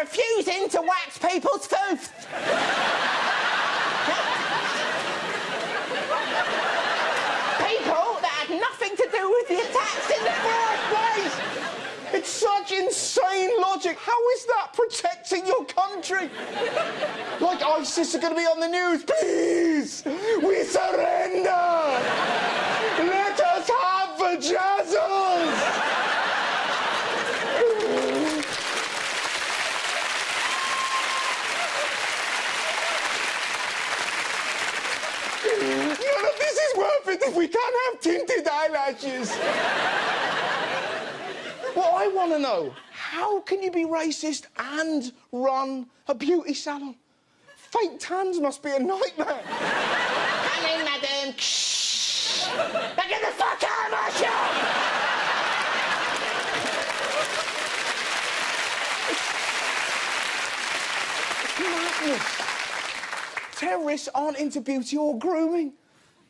refusing to wax people's food. People that had nothing to do with the attacks in the first place. It's such insane logic. How is that protecting your country? Like ISIS are going to be on the news. Please, we surrender. Let us have the jazzles. None of this is worth it if we can't have tinted eyelashes. What I want to know, how can you be racist and run a beauty salon? Fake tans must be a nightmare. Come in, madam. Shh. Now get the fuck out of my shop! It's madness. Terrorists aren't into beauty or grooming.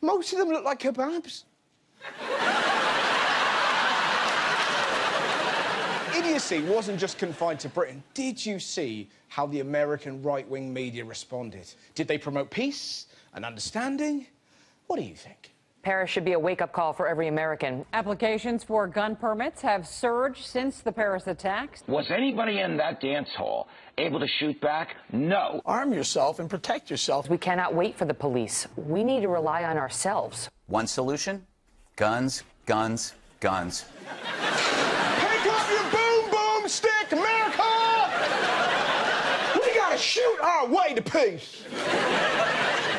Most of them look like kebabs. Idiocy wasn't just confined to Britain. Did you see how the American right-wing media responded? Did they promote peace and understanding? What do you think? Paris should be a wake-up call for every American. Applications for gun permits have surged since the Paris attacks. Was anybody in that dance hall able to shoot back? No. Arm yourself and protect yourself. We cannot wait for the police. We need to rely on ourselves. One solution? Guns, guns, guns. Pick up your boom stick, America! We gotta shoot our way to peace.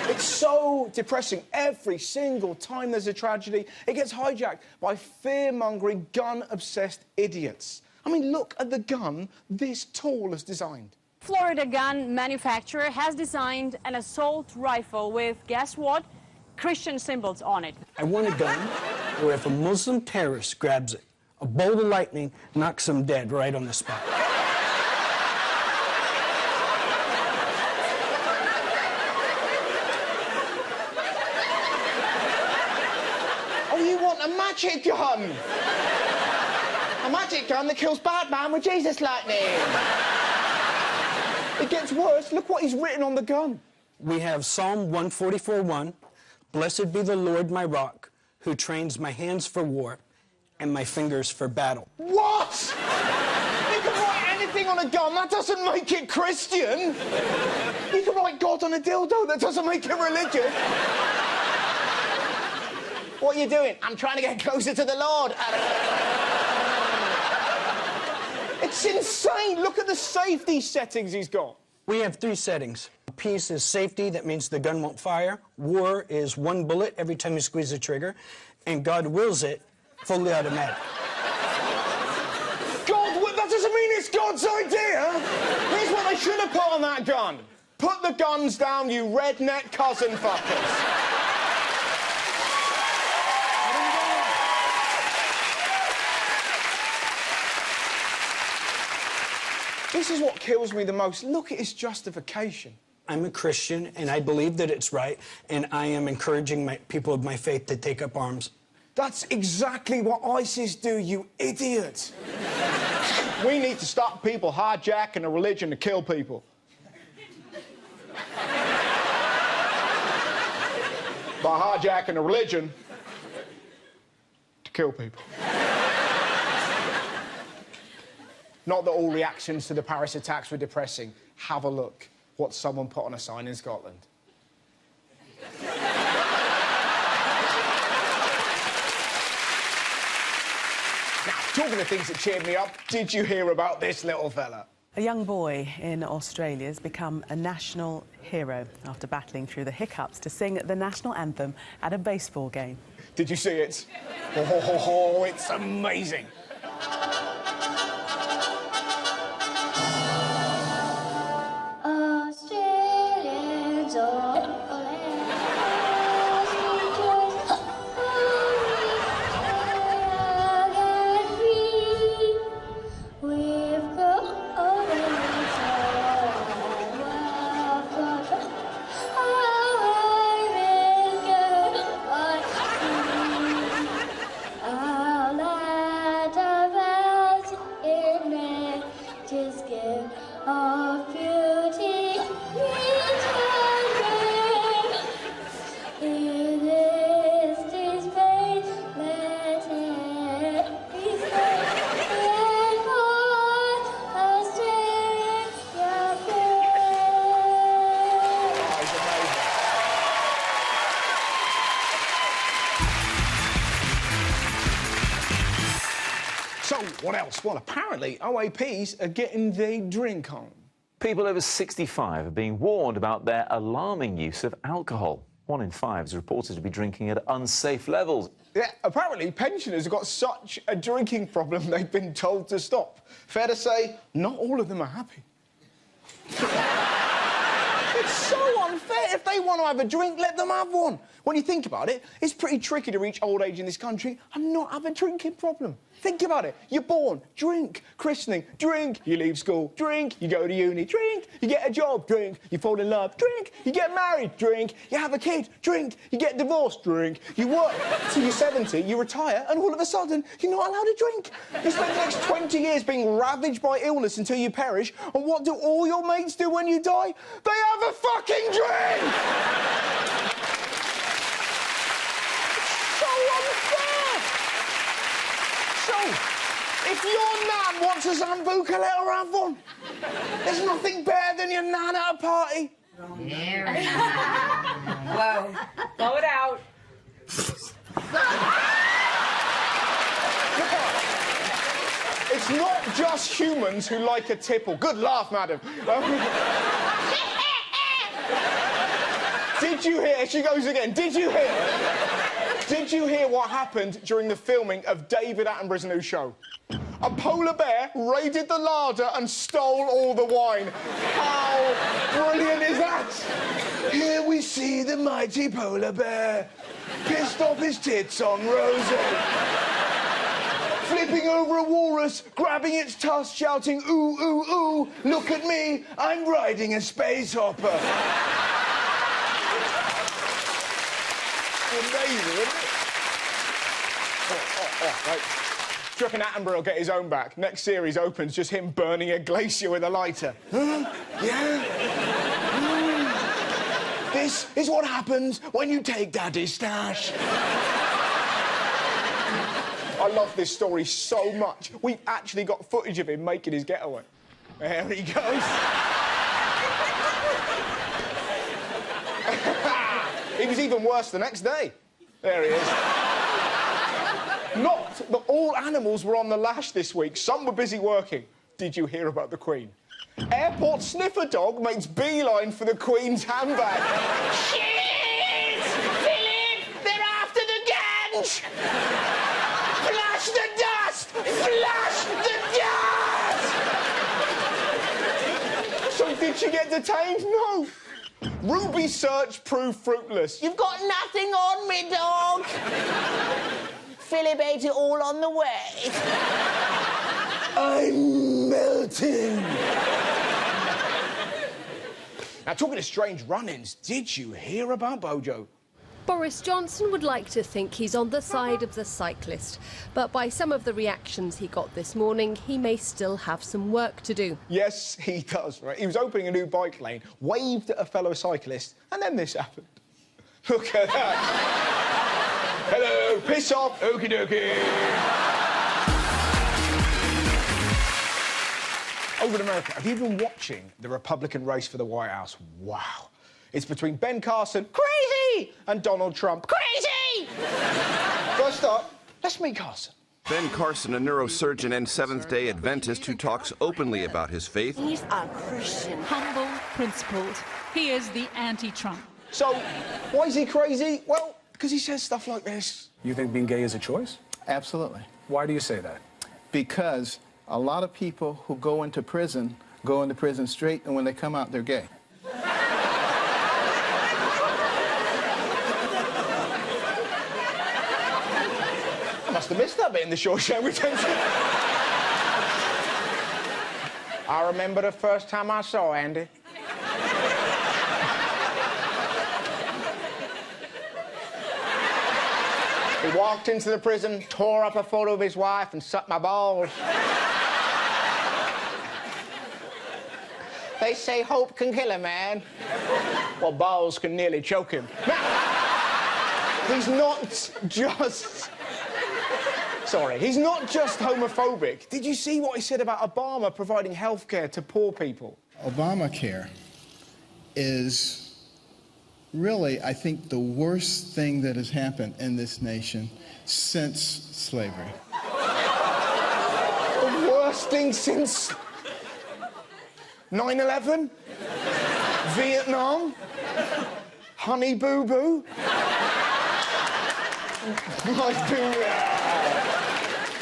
It's so depressing. Every single time there's a tragedy, it gets hijacked by fear-mongering, gun-obsessed idiots. I mean, look at the gun this tool has designed. Florida gun manufacturer has designed an assault rifle with, guess what? Christian symbols on it. I want a gun where if a Muslim terrorist grabs it, a bolt of lightning knocks him dead right on the spot. Oh, you want a magic gun? A magic gun that kills Batman with Jesus lightning. It gets worse. Look what he's written on the gun. We have Psalm 144:1. Blessed be the Lord my rock, who trains my hands for war and my fingers for battle. What? You can write anything on a gun. That doesn't make it Christian. You can write God on a dildo. That doesn't make it religious. What are you doing? I'm trying to get closer to the Lord. It's insane. Look at the safety settings he's got. We have 3 settings. Peace is safety, that means the gun won't fire. War is 1 bullet every time you squeeze the trigger. And God wills it, fully automatic. That doesn't mean it's God's idea. Here's what they should have put on that gun. Put the guns down, you redneck cousin fuckers. This is what kills me the most. Look at his justification. I'm a Christian, and I believe that it's right, and I am encouraging people of my faith to take up arms. That's exactly what ISIS do, you idiot. We need to stop people hijacking a religion to kill people. By hijacking a religion to kill people. Not that all reactions to the Paris attacks were depressing. Have a look what someone put on a sign in Scotland. Now, talking of things that cheered me up, did you hear about this little fella? A young boy in Australia has become a national hero after battling through the hiccups to sing the national anthem at a baseball game. Did you see it? Oh, it's amazing. of beauty returning. In this disgrace, let it be said, and all Australia So, what else? Well, apparently, OAPs are getting their drink on. People over 65 are being warned about their alarming use of alcohol. 1 in 5 is reported to be drinking at unsafe levels. Yeah, apparently pensioners have got such a drinking problem they've been told to stop. Fair to say, not all of them are happy. It's so unfair. If they want to have a drink, let them have one. When you think about it, it's pretty tricky to reach old age in this country and not have a drinking problem. Think about it. You're born, drink. Christening, drink. You leave school, drink. You go to uni, drink. You get a job, drink. You fall in love, drink. You get married, drink. You have a kid, drink. You get divorced, drink. You work till you're 70, you retire, and all of a sudden, you're not allowed to drink. You spend the next 20 years being ravaged by illness until you perish, and what do all your mates do when you die? They have a fucking drink! So unfair! So, if your nan wants a Sambuca, let her have one. There's nothing better than your nan at a party. Very Whoa. Blow it out. It's not just humans who like a tipple. Good laugh, madam. Did you hear? She goes again. Did you hear? Did you hear what happened during the filming of David Attenborough's new show? A polar bear raided the larder and stole all the wine. How brilliant is that? Here we see the mighty polar bear, pissed off his tits on Rosie. Flipping over a walrus, grabbing its tusk, shouting, ooh, ooh, ooh, look at me, I'm riding a space hopper. Amazing, isn't it? Right. Do you reckon Attenborough will get his own back? Next series opens just him burning a glacier with a lighter. Huh? Yeah? This is what happens when you take Daddy's stash. I love this story so much. We've actually got footage of him making his getaway. There he goes. He was even worse the next day. There he is. Not that all animals were on the lash this week. Some were busy working. Did you hear about the Queen? Airport sniffer dog makes beeline for the Queen's handbag. Shit! Philip! They're after the ganj! Flash the dust! Flash the dust! So did she get detained? No. Ruby search proved fruitless. You've got nothing on me, dog. Philip ate it all on the way. I'm melting. Now, talking of strange run-ins, did you hear about Bojo? Boris Johnson would like to think he's on the side of the cyclist, but by some of the reactions he got this morning, he may still have some work to do. Yes, he does, right? He was opening a new bike lane, waved at a fellow cyclist, and then this happened. Look at that. Hello, piss off, okie dokie. Over in America, have you been watching the Republican race for the White House? Wow. It's between Ben Carson, crazy, and Donald Trump, crazy! First up, let's meet Carson. Ben Carson, a neurosurgeon and Seventh-day Adventist who talks openly about his faith. He's a Christian. Humble, principled. He is the anti-Trump. So, why is he crazy? Well, because he says stuff like this. You think being gay is a choice? Absolutely. Why do you say that? Because a lot of people who go into prison straight, and when they come out, they're gay. I must have missed that bit in the Shawshank Redemption. I remember the first time I saw Andy. He walked into the prison, tore up a photo of his wife, and sucked my balls. They say hope can kill a man. Well, balls can nearly choke him. He's not just... Sorry, he's not just homophobic. Did you see what he said about Obama providing health care to poor people? Obamacare is really, I think, the worst thing that has happened in this nation since slavery. The worst thing since 9/11? Vietnam? Honey Boo Boo?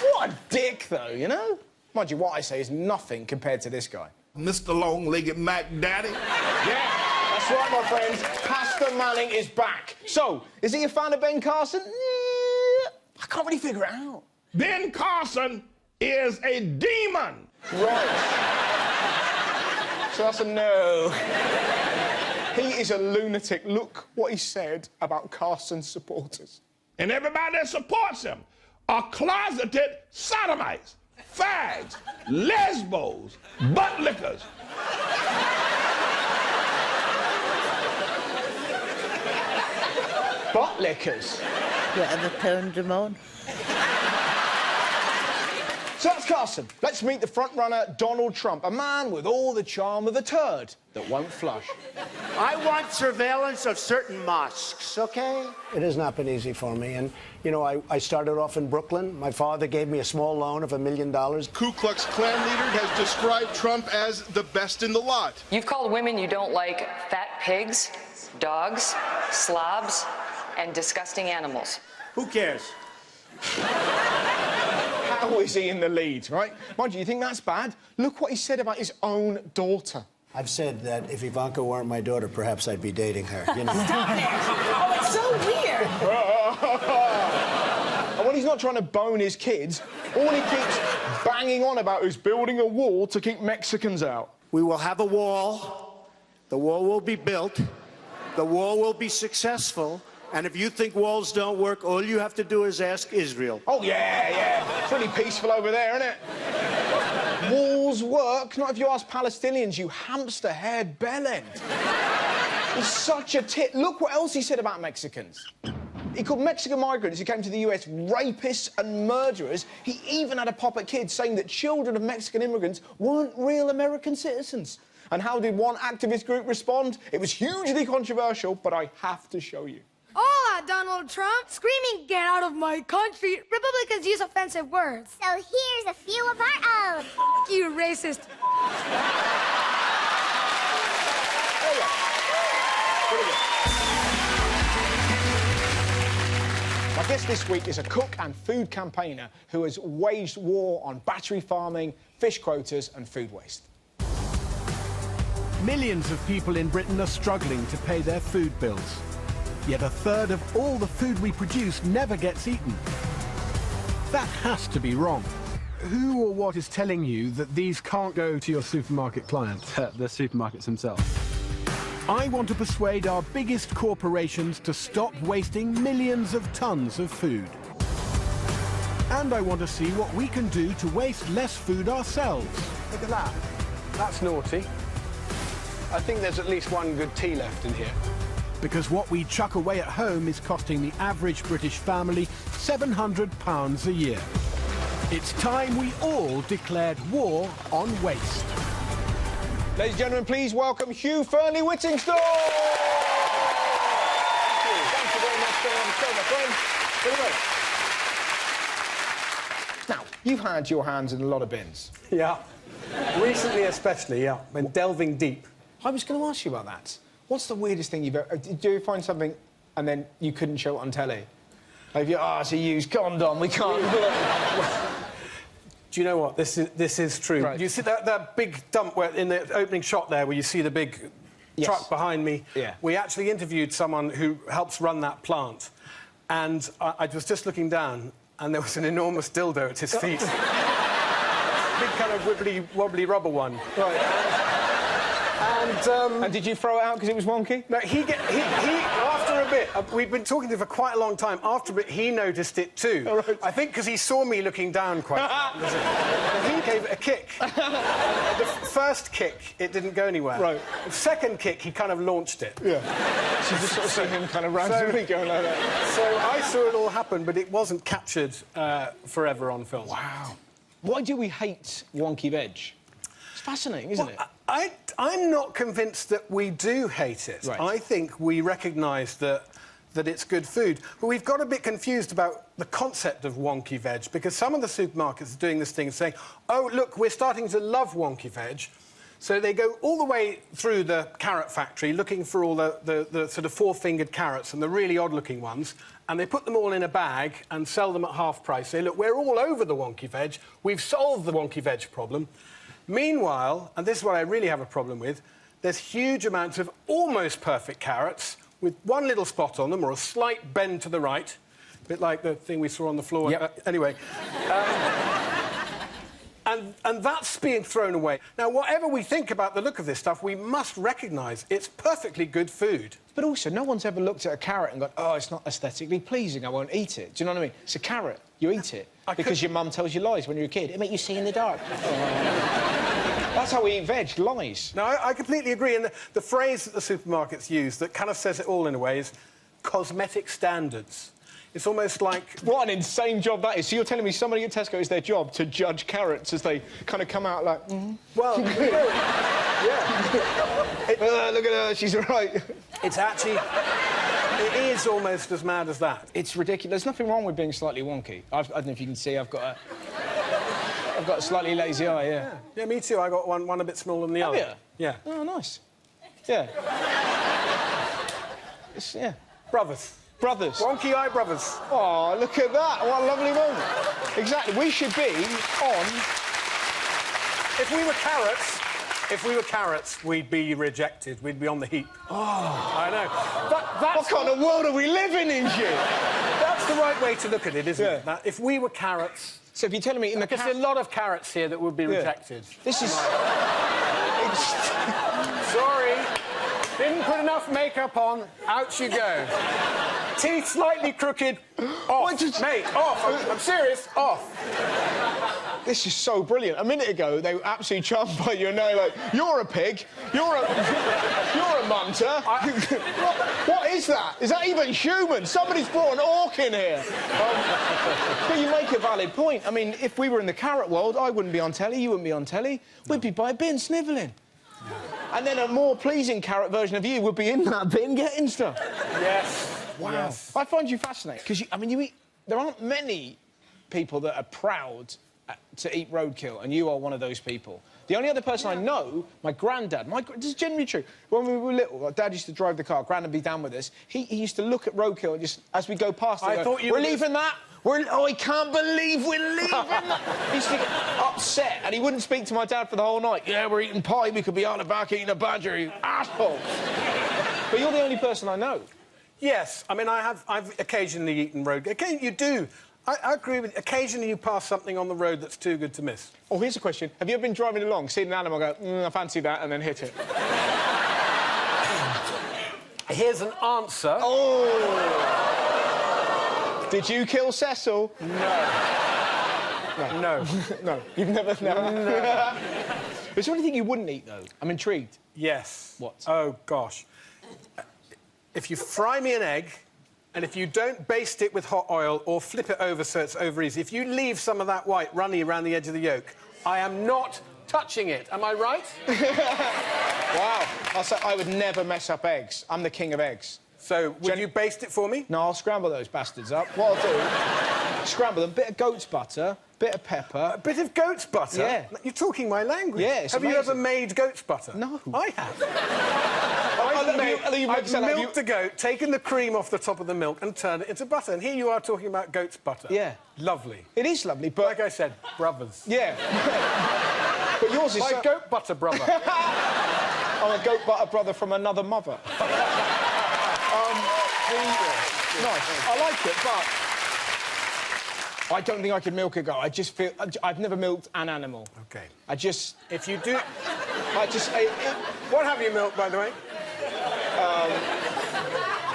What a dick, though, you know? Mind you, what I say is nothing compared to this guy. Mr. Long-Legged Mac Daddy. Yeah, that's right, my friends. Pastor Manning is back. So, is he a fan of Ben Carson? I can't really figure it out. Ben Carson is a demon. Right. So that's a no. He is a lunatic. Look what he said about Carson's supporters. And everybody that supports him are closeted sodomites, fags, lesbos, butt lickers. Butt lickers? You ever turned them on? So that's Carson. Let's meet the frontrunner, Donald Trump, a man with all the charm of a turd that won't flush. I want surveillance of certain mosques, okay? It has not been easy for me. And, you know, I started off in Brooklyn. My father gave me a small loan of $1 million. Ku Klux Klan leader has described Trump as the best in the lot. You've called women you don't like fat pigs, dogs, slobs, and disgusting animals. Who cares? How is he in the lead, right? Mind you think that's bad? Look what he said about his own daughter. I've said that if Ivanka weren't my daughter, perhaps I'd be dating her. You know? Stop it! Oh, it's so weird. And when he's not trying to bone his kids, all he keeps banging on about is building a wall to keep Mexicans out. We will have a wall. The wall will be built. The wall will be successful. And if you think walls don't work, all you have to do is ask Israel. Oh, yeah. It's really peaceful over there, isn't it? Walls work, not if you ask Palestinians, you hamster-haired bellend. He's such a tit. Look what else he said about Mexicans. He called Mexican migrants who came to the US rapists and murderers. He even had a pop at kids saying that children of Mexican immigrants weren't real American citizens. And how did one activist group respond? It was hugely controversial, but I have to show you. Hola, Donald Trump. Screaming, get out of my country. Republicans use offensive words. So here's a few of our own. You racist. My guest this week is a cook and food campaigner who has waged war on battery farming, fish quotas and food waste. Millions of people in Britain are struggling to pay their food bills. Yet a third of all the food we produce never gets eaten. That has to be wrong. Who or what is telling you that these can't go to your supermarket clients? The supermarkets themselves. I want to persuade our biggest corporations to stop wasting millions of tons of food. And I want to see what we can do to waste less food ourselves. Look at that. That's naughty. I think there's at least one good tea left in here. Because what we chuck away at home is costing the average British family £700 a year. It's time we all declared war on waste. Ladies and gentlemen, please welcome Hugh Fearnley-Whittingstall! Thank you very much for being on the show, my friend. Now, you've had your hands in a lot of bins. Yeah. Recently especially, yeah. Been delving deep. I was going to ask you about that. What's the weirdest thing you've ever... Did you find something and then you couldn't show it on telly? Like, it's a used condom, we can't... Do you know what? This is true. Right. You see that big dump where, in the opening shot there where you see the big truck behind me? Yeah. We actually interviewed someone who helps run that plant. And I was just looking down and there was an enormous dildo at his feet. Big kind of wibbly-wobbly rubber one. Right. And did you throw it out because it was wonky? No, he after a bit, we'd been talking to him for quite a long time, after a bit he noticed it too. Oh, right. I think because he saw me looking down quite he gave it a kick. The first kick, it didn't go anywhere. Right. The second kick, he kind of launched it. Yeah. So you just sort of see him kind of randomly going like that. So I saw it all happen, but it wasn't captured forever on film. Wow. Why do we hate wonky veg? It's fascinating, isn't it? I'm not convinced that we do hate it. Right. I think we recognise that it's good food. But we've got a bit confused about the concept of wonky veg, because some of the supermarkets are doing this thing saying, oh, look, we're starting to love wonky veg. So they go all the way through the carrot factory looking for all the sort of four-fingered carrots and the really odd-looking ones, and they put them all in a bag and sell them at half price. Say, look, we're all over the wonky veg. We've solved the wonky veg problem. Meanwhile, and this is what I really have a problem with, there's huge amounts of almost perfect carrots with one little spot on them or a slight bend to the right, a bit like the thing we saw on the floor. Yep. Anyway. And that's being thrown away. Now, whatever we think about the look of this stuff, we must recognise it's perfectly good food. But also, no one's ever looked at a carrot and gone, oh, it's not aesthetically pleasing, I won't eat it. Do you know what I mean? It's a carrot. You eat it. Because your mum tells you lies when you're a kid. It makes you see in the dark. That's how we eat veg, lies. No, I completely agree. And the phrase that the supermarkets use that kind of says it all in a way is cosmetic standards. It's almost like... What an insane job that is. So you're telling me somebody at Tesco is their job to judge carrots as they kind of come out like... Well, yeah. Look at her, she's right. It's actually... It is almost as mad as that. It's ridiculous. There's nothing wrong with being slightly wonky. I don't know if you can see, I've got a slightly lazy eye, yeah. Yeah, me too. I got one a bit smaller than the other. You? Yeah. Oh, nice. Yeah. Yeah. Brothers. Brothers. Wonky eye brothers. Oh, look at that. What a lovely moment. Exactly. We should be on... If we were carrots, we'd be rejected. We'd be on the heap. Oh. I know. What kind of world are we living in, Jim? That's the right way to look at it, isn't it? That if we were carrots... So if you're telling me in the... There's a lot of carrots here that would be rejected. This is... Sorry. Didn't put enough makeup on. Out you go. Teeth slightly crooked. Off. Mate, off. I'm serious. Off. This is so brilliant. A minute ago, they were absolutely charmed by you, and now you're like, you're a pig, you're a munter. What is that? Is that even human? Somebody's brought an orc in here. But you make a valid point. I mean, if we were in the carrot world, I wouldn't be on telly, you wouldn't be on telly. We'd be by a bin snivelling. And then a more pleasing carrot version of you would be in that bin getting stuff. Yes. Wow. Yes. I find you fascinating, because, I mean, you eat... There aren't many people that are proud to eat roadkill, and you are one of those people. The only other person I know, my granddad, this is genuinely true, when we were little, like, Dad used to drive the car, Gran would be down with us, he used to look at roadkill and just, as we go past it, we're leaving that? Oh, I can't believe we're leaving that! He used to get upset, and he wouldn't speak to my dad for the whole night. Yeah, we're eating pie, we could be out the back eating a badger, you asshole! But you're the only person I know. Yes, I mean, I've occasionally eaten roadkill. Occasionally, you do. I agree with you. Occasionally you pass something on the road that's too good to miss. Oh, here's a question. Have you ever been driving along, seen an animal, go, I fancy that, and then hit it? Here's an answer. Oh! Did you kill Cecil? No. No. No. You've never... No. Is there anything you wouldn't eat, though? I'm intrigued. Yes. What? Oh, gosh. If you fry me an egg... And if you don't baste it with hot oil or flip it over so it's over easy, if you leave some of that white runny around the edge of the yolk, I am not touching it. Am I right? Wow. I'll say I would never mess up eggs. I'm the king of eggs. So, would you baste it for me? No, I'll scramble those bastards up. What I'll do, scramble them, bit of goat's butter, bit of pepper... A bit of goat's butter? Yeah. You're talking my language. Yeah, it's Have amazing. you ever made goat's butter? No. I have. I've milked a goat, taken the cream off the top of the milk and turned it into butter. And here you are talking about goat's butter. Yeah. Lovely. It is lovely, but... Like I said, brothers. Yeah. But yours is... My goat butter brother. I'm a goat butter brother from another mother. Nice. I like it, but... I don't think I could milk a goat. I just feel... I've never milked an animal. OK. I just... If you do... What have you milked, by the way?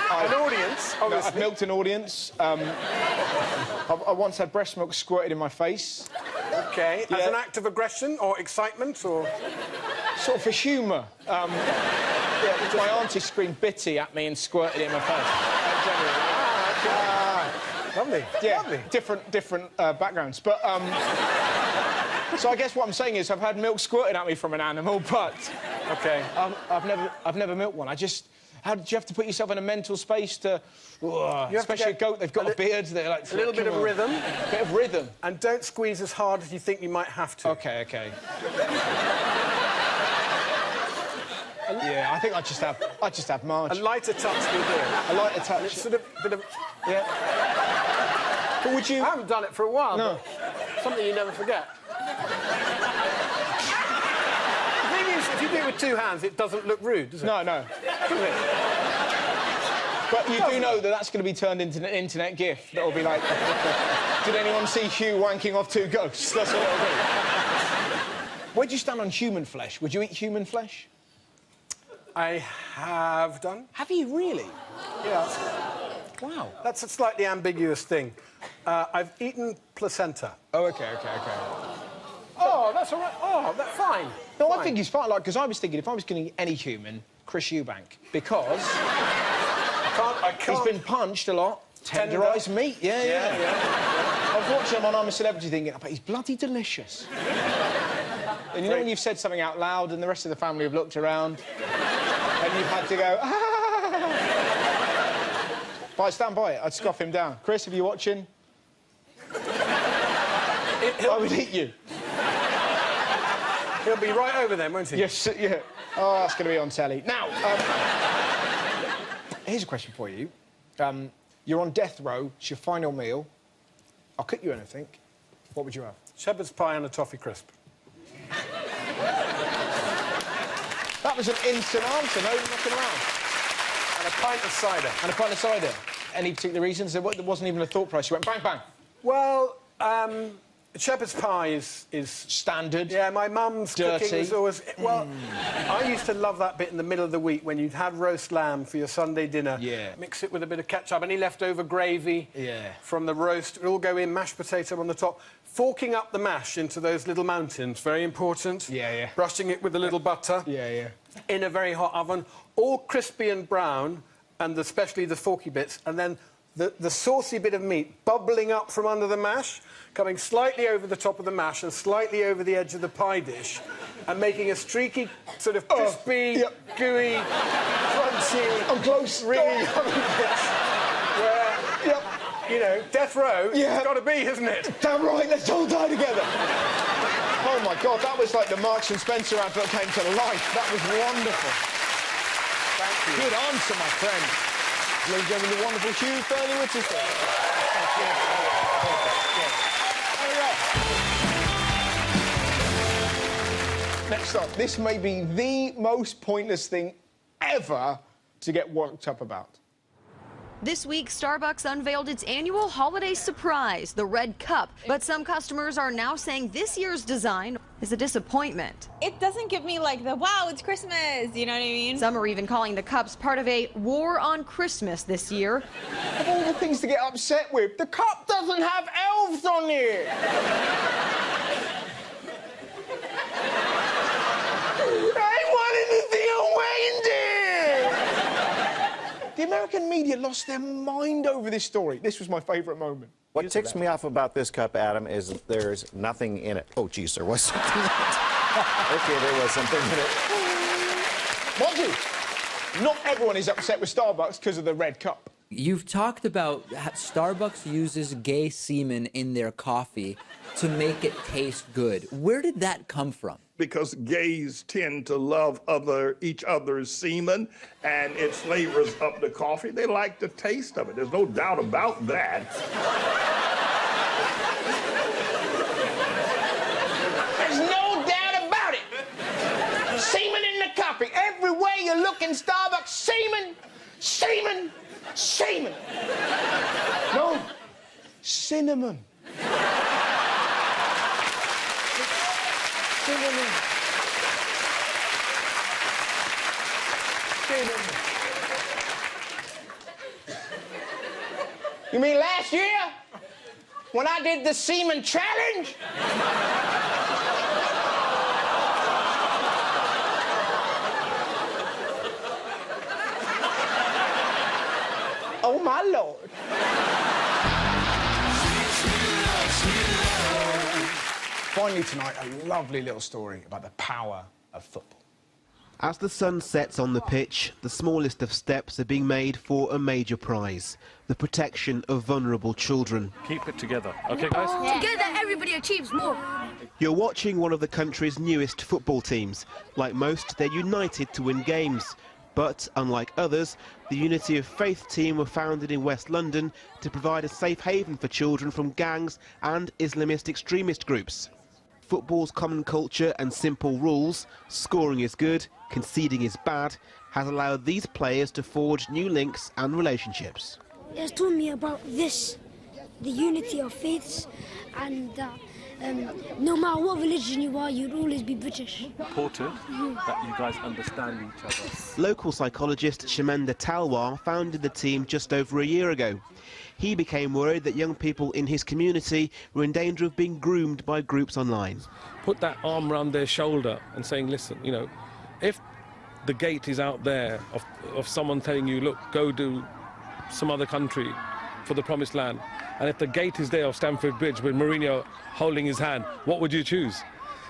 An audience, obviously. No, I've milked an audience. I once had breast milk squirted in my face. OK. Yeah. As an act of aggression or excitement or... Sort of for humour. Yeah, my auntie screamed bitty at me and squirted it in my face. Lovely. Yeah, lovely. different backgrounds. But, so I guess what I'm saying is I've had milk squirted at me from an animal, but... OK. I've never milked one. How did you have to put yourself in a mental space to... especially a goat, they've got a beard, they're like... A little bit of rhythm. A bit of rhythm. And don't squeeze as hard as you think you might have to. OK. Yeah, I think I just have Marge. A lighter touch will do it. A lighter touch. It's sort of bit of... Yeah. But would you... I haven't done it for a while, No. but something you never forget. The thing is, if you do it with 2 hands, it doesn't look rude, does it? No. Does it? But you do know that that's going to be turned into an internet GIF that'll be like, did anyone see Hugh wanking off 2 ghosts? That's what it'll be. Where'd you stand on human flesh? Would you eat human flesh? I have done. Have you really? Yeah. Wow. That's a slightly ambiguous thing. I've eaten placenta. Oh, OK. Oh, that's all right. Oh, that's fine. No, fine. I think he's fine. Like, because I was thinking if I was going to eat any human, Chris Eubank, because I can't. he's been punched a lot. Tenderised meat. Yeah. I was watching him on I'm a Celebrity thinking, but he's bloody delicious. And you know when you've said something out loud and the rest of the family have looked around and you've had to go, But I stand by it. I'd scoff him down. Chris, if you're watching, I would eat you. He'll be right over then, won't he? Yes, yeah. Oh, that's going to be on telly. Now, here's a question for you. You're on death row. It's your final meal. I'll cook you anything. What would you have? Shepherd's pie and a toffee crisp. That was an instant answer, no looking around. And a pint of cider. And a pint of cider. Any particular reasons? There wasn't even a thought process. You went bang, bang. Well, shepherd's pie is standard. Yeah, my mum's cooking was always... Well, I used to love that bit in the middle of the week when you'd had roast lamb for your Sunday dinner. Yeah. Mix it with a bit of ketchup, any leftover gravy from the roast. It would all go in, mashed potato on the top. Forking up the mash into those little mountains, very important. Yeah. Brushing it with a little butter. Yeah. In a very hot oven, all crispy and brown, and especially the forky bits, and then the saucy bit of meat bubbling up from under the mash, coming slightly over the top of the mash and slightly over the edge of the pie dish, and making a streaky, sort of crispy, gooey, crunchy... I'm close. Really yummy bits, where, you know, death row, it's got to be, hasn't it? Damn right, let's all die together. Oh, my God, that was like the Marks and Spencer advert came to life. That was wonderful. Thank you. Good answer, my friend. Ladies and gentlemen, the wonderful Hugh Fearnley-Whittington. Next up, this may be the most pointless thing ever to get worked up about. This week, Starbucks unveiled its annual holiday surprise, the Red Cup. But some customers are now saying this year's design is a disappointment. It doesn't give me like the, wow, it's Christmas, you know what I mean? Some are even calling the cups part of a war on Christmas this year. Of all the things to get upset with, the cup doesn't have elves on it. I wanted to see a reindeer! The American media lost their mind over this story. This was my favourite moment. What ticks me off about this cup, Adam, is that there's nothing in it. Oh, geez, there was something in it. OK, there was something in it. Mind you, not everyone is upset with Starbucks because of the red cup. You've talked about how Starbucks uses gay semen in their coffee to make it taste good. Where did that come from? Because gays tend to love each other's semen, and it flavors up the coffee. They like the taste of it. There's no doubt about that. There's no doubt about it. Semen in the coffee. Everywhere you look in Starbucks, semen, semen, semen. No, cinnamon. Cinnamon. Cinnamon. You mean last year? When I did the semen challenge? my Lord. Finally tonight, a lovely little story about the power of football. As the sun sets on the pitch, the smallest of steps are being made for a major prize, the protection of vulnerable children. Keep it together, OK, guys? Together, everybody achieves more. You're watching one of the country's newest football teams. Like most, they're united to win games. But, unlike others, the Unity of Faith team were founded in West London to provide a safe haven for children from gangs and Islamist extremist groups. Football's common culture and simple rules, scoring is good, conceding is bad, has allowed these players to forge new links and relationships. It has taught me about this, the unity of faiths, and no matter what religion you are, you'd always be British. Important that you guys understand each other. Local psychologist Shamenda Talwar founded the team just over a year ago. He became worried that young people in his community were in danger of being groomed by groups online. Put that arm around their shoulder and saying, listen, you know, if the gate is out there of someone telling you, look, go do some other country for the promised land, and if the gate is there of Stamford Bridge with Mourinho holding his hand, what would you choose?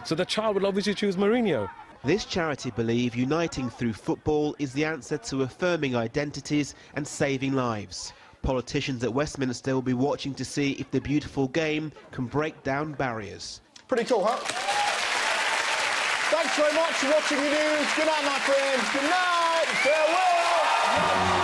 So the child will obviously choose Mourinho. This charity believe uniting through football is the answer to affirming identities and saving lives. Politicians at Westminster will be watching to see if the beautiful game can break down barriers. Pretty cool, huh? Thanks very much for watching the news. Good night, my friends. Good night. Farewell.